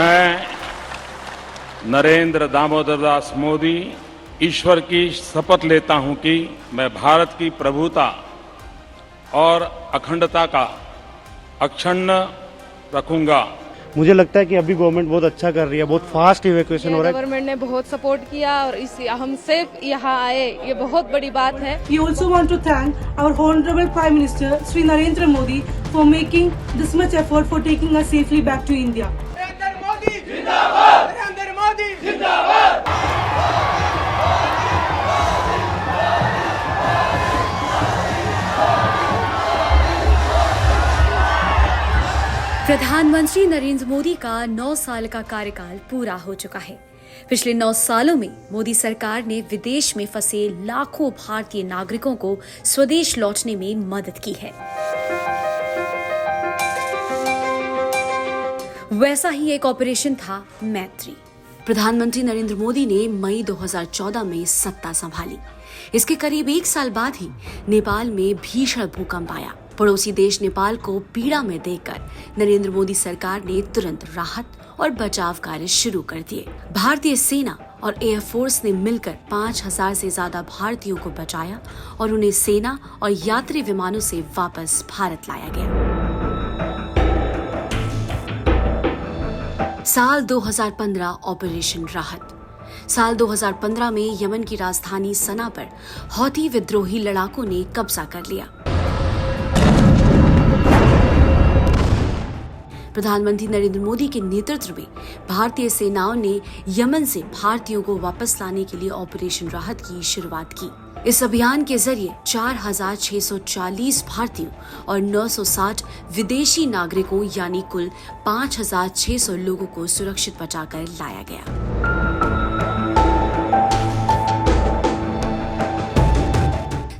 मैं नरेंद्र दामोदर दास मोदी ईश्वर की शपथ लेता हूं कि मैं भारत की प्रभुता और अखंडता का अक्षुण्ण रखूंगा। मुझे लगता है कि अभी गवर्नमेंट बहुत अच्छा कर रही है, बहुत फास्ट इवैक्यूएशन हो रहा है। गवर्नमेंट ने बहुत सपोर्ट किया और हम सेफ यहाँ आए, ये बहुत बड़ी बात है। We also want to thank our Honorable Prime Minister Sri Narendra Modi for making this much effort for taking us safely back to India. Narendra Modi जिंदाबाद, नरेंद्र मोदी जिंदाबाद। प्रधानमंत्री नरेंद्र मोदी का 9 साल का कार्यकाल पूरा हो चुका है। पिछले 9 सालों में मोदी सरकार ने विदेश में फंसे लाखों भारतीय नागरिकों को स्वदेश लौटने में मदद की है। वैसा ही एक ऑपरेशन था मैत्री। प्रधानमंत्री नरेंद्र मोदी ने मई 2014 में सत्ता संभाली। इसके करीब 1 साल बाद ही नेपाल में भीषण भूकंप आया। पड़ोसी देश नेपाल को पीड़ा में देखकर नरेंद्र मोदी सरकार ने तुरंत राहत और बचाव कार्य शुरू कर दिए। भारतीय सेना और एयरफोर्स ने मिलकर 5000 से ज्यादा भारतीयों को बचाया और उन्हें सेना और यात्री विमानों से वापस भारत लाया गया। साल 2015 ऑपरेशन राहत। साल 2015 में यमन की राजधानी सना पर हौथी विद्रोही लड़ाकों ने कब्जा कर लिया। प्रधानमंत्री नरेंद्र मोदी के नेतृत्व में भारतीय सेनाओं ने यमन से भारतीयों को वापस लाने के लिए ऑपरेशन राहत की शुरुआत की। इस अभियान के जरिए 4640 भारतीयों और 960 विदेशी नागरिकों यानी कुल 5600 लोगों को सुरक्षित बचाकर लाया गया।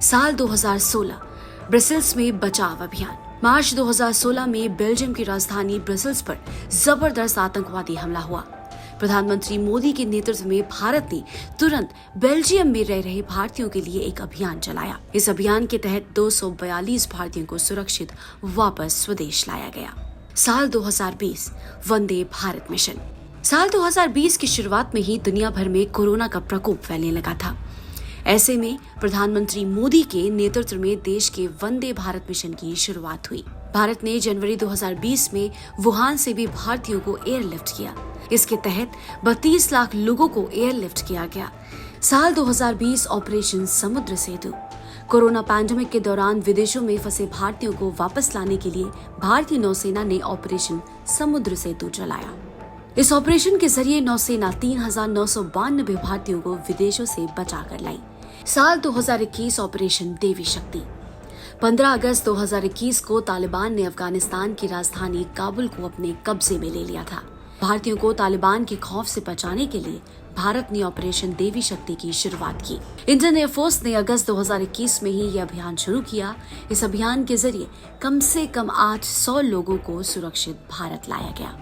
साल 2016 ब्रसेल्स में बचाव अभियान। मार्च 2016 में बेल्जियम की राजधानी ब्रसेल्स पर जबरदस्त आतंकवादी हमला हुआ। प्रधानमंत्री मोदी के नेतृत्व में भारत ने तुरंत बेल्जियम में रह रहे भारतीयों के लिए एक अभियान चलाया। इस अभियान के तहत 242 भारतीयों को सुरक्षित वापस स्वदेश लाया गया। साल 2020 वंदे भारत मिशन। साल 2020 की शुरुआत में ही दुनिया भर में कोरोना का प्रकोप फैलने लगा था। ऐसे में प्रधानमंत्री मोदी के नेतृत्व में देश के वंदे भारत मिशन की शुरुआत हुई। भारत ने जनवरी 2020 में वुहान से भी भारतीयों को एयरलिफ्ट किया। इसके तहत 32 लाख लोगों को एयरलिफ्ट किया गया। साल 2020 ऑपरेशन समुद्र सेतु। कोरोना पैंडेमिक के दौरान विदेशों में फंसे भारतीयों को वापस लाने के लिए भारतीय नौसेना ने ऑपरेशन समुद्र सेतु चलाया। इस ऑपरेशन के जरिए नौसेना 3992 भारतीयों को विदेशों से बचा कर लाई। साल 2021 ऑपरेशन देवी शक्ति। 15 अगस्त 2021 को तालिबान ने अफगानिस्तान की राजधानी काबुल को अपने कब्जे में ले लिया था। भारतीयों को तालिबान के खौफ से बचाने के लिए भारत ने ऑपरेशन देवी शक्ति की शुरुआत की। इंडियन एयरफोर्स ने अगस्त 2021 में ही यह अभियान शुरू किया। इस अभियान के जरिए कम से कम 800 लोगों को सुरक्षित भारत लाया गया।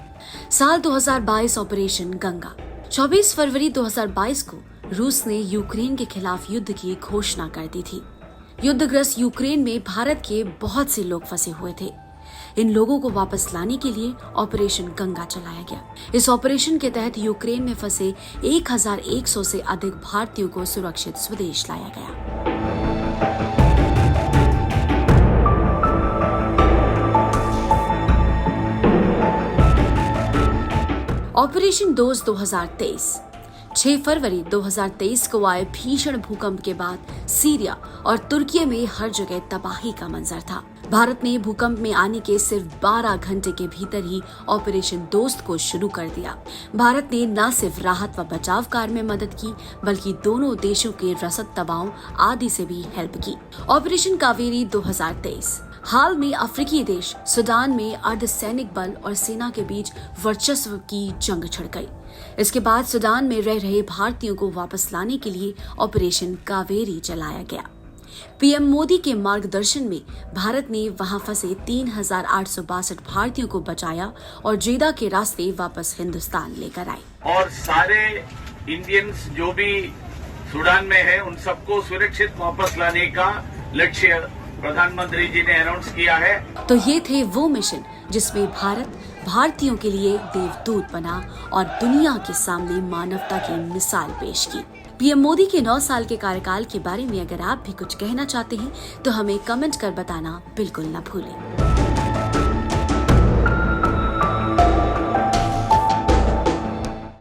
साल 2022 ऑपरेशन गंगा। 24 फरवरी 2022 को रूस ने यूक्रेन के खिलाफ युद्ध की घोषणा कर दी थी। युद्धग्रस्त यूक्रेन में भारत के बहुत से लोग फंसे हुए थे। इन लोगों को वापस लाने के लिए ऑपरेशन गंगा चलाया गया। इस ऑपरेशन के तहत यूक्रेन में फंसे 1100 से अधिक भारतीयों को सुरक्षित स्वदेश लाया गया। Operation dose 2023। 6 फरवरी 2023 को आए भीषण भूकंप के बाद सीरिया और तुर्की में हर जगह तबाही का मंजर था। भारत ने भूकंप में आने के सिर्फ 12 घंटे के भीतर ही ऑपरेशन दोस्त को शुरू कर दिया। भारत ने न सिर्फ राहत व बचाव कार्य में मदद की बल्कि दोनों देशों के रसद दबाव आदि से भी हेल्प की। ऑपरेशन कावेरी 2023। हाल में अफ्रीकी देश सूडान में अर्धसैनिक बल और सेना के बीच वर्चस्व की जंग छिड़ गई। इसके बाद सूडान में रह रहे भारतीयों को वापस लाने के लिए ऑपरेशन कावेरी चलाया गया। पीएम मोदी के मार्गदर्शन में भारत ने वहां फंसे 3862 भारतीयों को बचाया और जेदा के रास्ते वापस हिंदुस्तान लेकर आए। और सारे इंडियंस जो भी सूडान में है उन सबको सुरक्षित वापस लाने का लक्ष्य प्रधानमंत्री जी ने अनाउंस किया है। तो ये थे वो मिशन जिसमें भारत भारतीयों के लिए देवदूत बना और दुनिया के सामने मानवता की मिसाल पेश की। पीएम मोदी के 9 साल के कार्यकाल के बारे में अगर आप भी कुछ कहना चाहते हैं तो हमें कमेंट कर बताना बिल्कुल न भूलें।